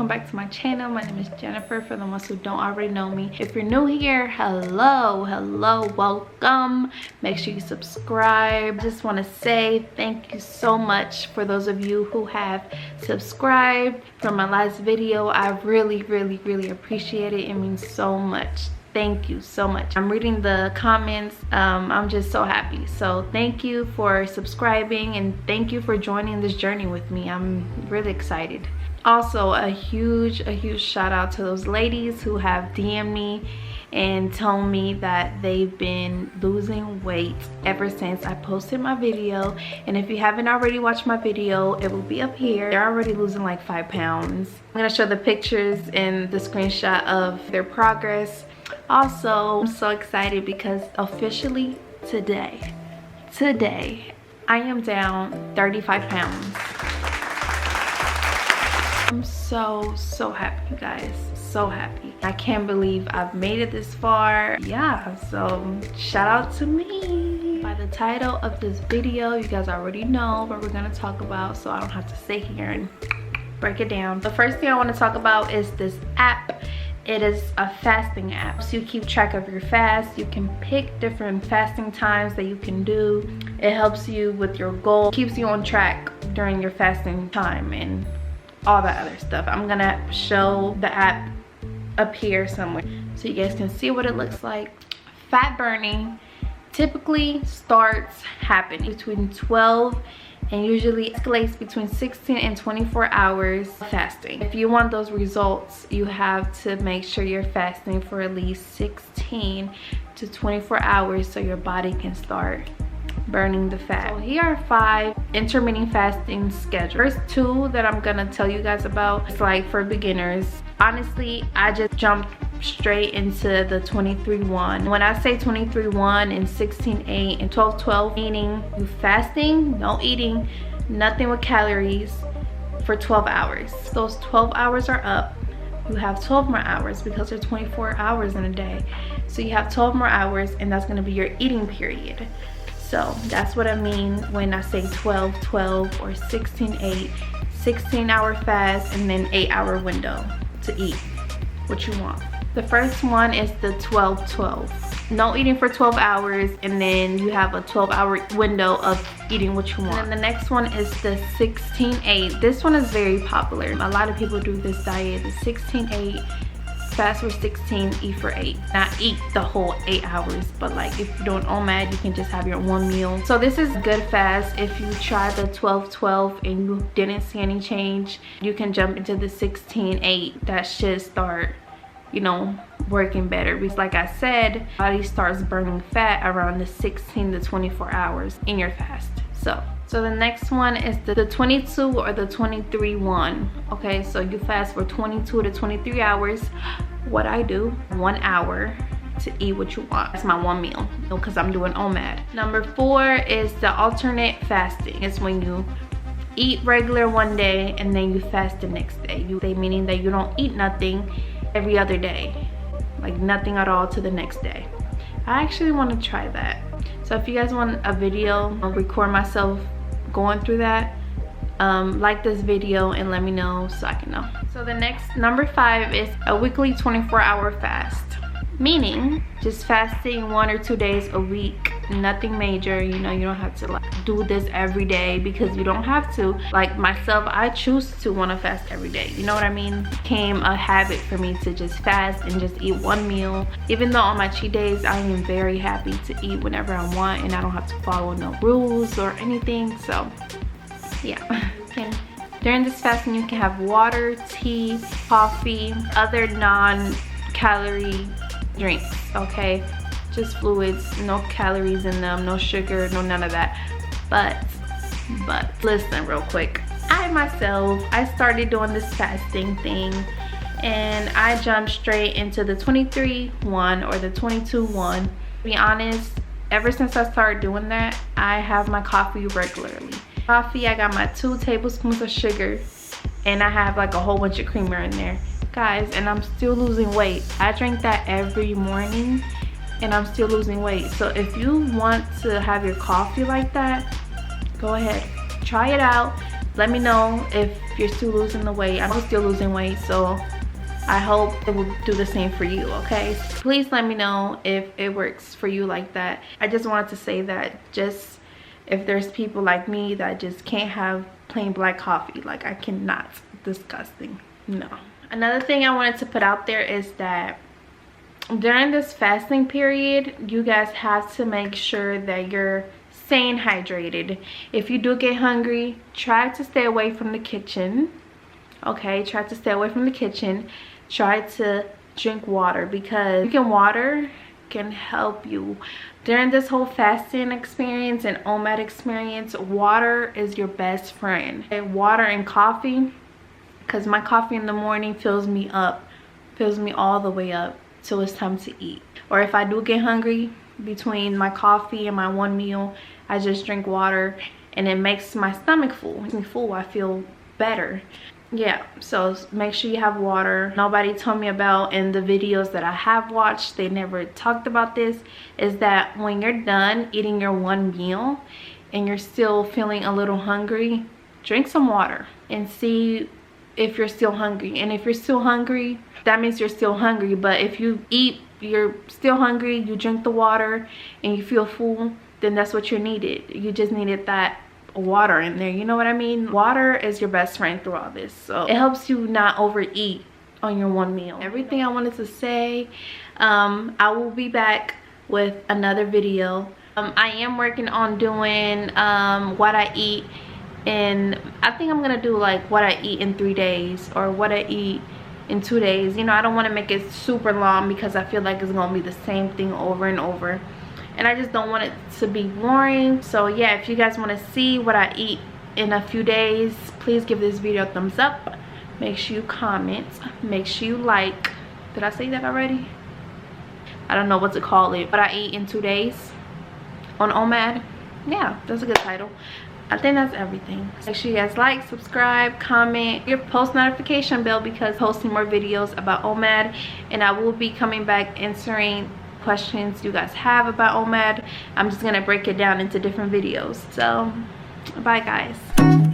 welcome back to my channel. My name is Jennifer, for the ones who don't already know me. If you're new here, hello, welcome. Make sure you subscribe. Just want to say thank you so much for those of you who have subscribed from my last video. I really appreciate it. It means so much. Thank you so much. I'm reading the comments. I'm just so happy. So thank you for subscribing and thank you for joining this journey with me. I'm really excited. Also, a huge shout out to those ladies who have DM'd me and told me that they've been losing weight ever since I posted my video. And if you haven't already watched my video, it will be up here. They're already losing like 5 pounds. I'm gonna show the pictures and the screenshot of their progress. Also, I'm so excited because officially today I am down 35 pounds. I'm so happy, you guys. So happy. I can't believe I've made it this far. Yeah, so shout out to me. By the title of this video, you guys already know what we're gonna talk about, so I don't have to sit here and break it down. The first thing I want to talk about is this app. It is a fasting app, so you keep track of your fast. You can pick different fasting times that you can do. It helps you with your goal, keeps you on track during your fasting time and all that other stuff. I'm gonna show the app up here somewhere so you guys can see what it looks like. Fat burning typically starts happening between 12 and usually escalates between 16 and 24 hours fasting. If you want those results, you have to make sure you're fasting for at least 16 to 24 hours so your body can start burning the fat. So here are 5 intermittent fasting schedules. First 2 that I'm gonna tell you guys about, it's like for beginners. Honestly, I just jumped straight into the 23-1. When I say 23-1 and 16-8 and 12-12, meaning you fasting, no eating, nothing with calories for 12 hours. Those 12 hours are up. You have 12 more hours because there's 24 hours in a day. So you have 12 more hours and that's gonna be your eating period. So that's what I mean when I say 12-12 or 16-8, 16-hour fast and then 8-hour window to eat what you want. The first one is the 12-12. No eating for 12 hours and then you have a 12-hour window of eating what you want. And then the next one is the 16-8. This one is very popular. A lot of people do this diet, the 16-8. Fast for 16, eat for 8. Not eat the whole 8 hours, but like if you're doing OMAD, you can just have your one meal. So this is good fast. If you try the 12-12 and you didn't see any change, you can jump into the 16-8. That should start, you know, working better, because like I said, body starts burning fat around the 16 to 24 hours in your fast. So the next one is the 22 or the 23-1. Okay, so you fast for 22 to 23 hours. What I do, 1 hour to eat what you want. That's my one meal because I'm doing OMAD. Number 4 is the alternate fasting. It's when you eat regular one day and then you fast the next day. Meaning that you don't eat nothing every other day, like nothing at all to the next day. I actually want to try that. So if you guys want a video, I'll record myself going through that. Like this video and let me know so I can know. So the next, number 5, is a weekly 24-hour fast, meaning just fasting 1 or 2 days a week. Nothing major, you know. You don't have to like do this every day because you don't have to. Like myself, I choose to want to fast every day, you know what I mean? It became a habit for me to just fast and just eat one meal. Even though on my cheat days I am very happy to eat whenever I want and I don't have to follow no rules or anything. So yeah. And during this fasting you can have water, tea, coffee, other non-calorie drinks, okay? Just fluids, no calories in them, no sugar, no none of that. But listen real quick, I started doing this fasting thing and I jumped straight into the 23-1 or the 22-1. To be honest, ever since I started doing that, I have my coffee regularly. Coffee, I got my 2 tablespoons of sugar and I have like a whole bunch of creamer in there, guys, and I'm still losing weight. I drink that every morning and I'm still losing weight. So if you want to have your coffee like that, go ahead, try it out. let me know if you're still losing the weight. I'm still losing weight, so I hope it will do the same for you, okay? Please let me know if it works for you like that. I just wanted to say that, just if there's people like me that just can't have plain black coffee. Like, I cannot. Disgusting. No. Another thing I wanted to put out there is that during this fasting period, you guys have to make sure that you're staying hydrated. If you do get hungry, try to stay away from the kitchen. Okay, try to stay away from the kitchen. Try to drink water, because drinking water can help you during this whole fasting experience and OMAD experience. Water is your best friend. And water and coffee, because my coffee in the morning fills me up, fills me all the way up till it's time to eat. Or if I do get hungry between my coffee and my one meal, I just drink water and it makes my stomach full. It makes me full. I feel better. Yeah, so make sure you have water. Nobody told me about in the videos that I have watched, they never talked about this, is that when you're done eating your one meal and you're still feeling a little hungry, drink some water and see if you're still hungry. And if you're still hungry, that means you're still hungry. But if you eat, you're still hungry, you drink the water and you feel full, then that's what you needed. You just needed that water in there, you know what I mean? Water is your best friend through all this, so it helps you not overeat on your one meal. Everything I wanted to say. I will be back with another video. I am working on doing what I eat in, I think I'm gonna do like what I eat in 3 days or what I eat in 2 days. You know, I don't want to make it super long because I feel like it's gonna be the same thing over and over, and I just don't want it to be boring. So yeah, if you guys want to see what I eat in a few days, please give this video a thumbs up. Make sure you comment, make sure you like. Did I say that already? I don't know what to call it. What I eat in 2 days on OMAD. Yeah, that's a good title. I think that's everything. Make sure you guys like, subscribe, comment, your post notification bell, because I'm posting more videos about OMAD, and I will be coming back answering questions you guys have about OMAD. I'm just gonna break it down into different videos. So bye guys.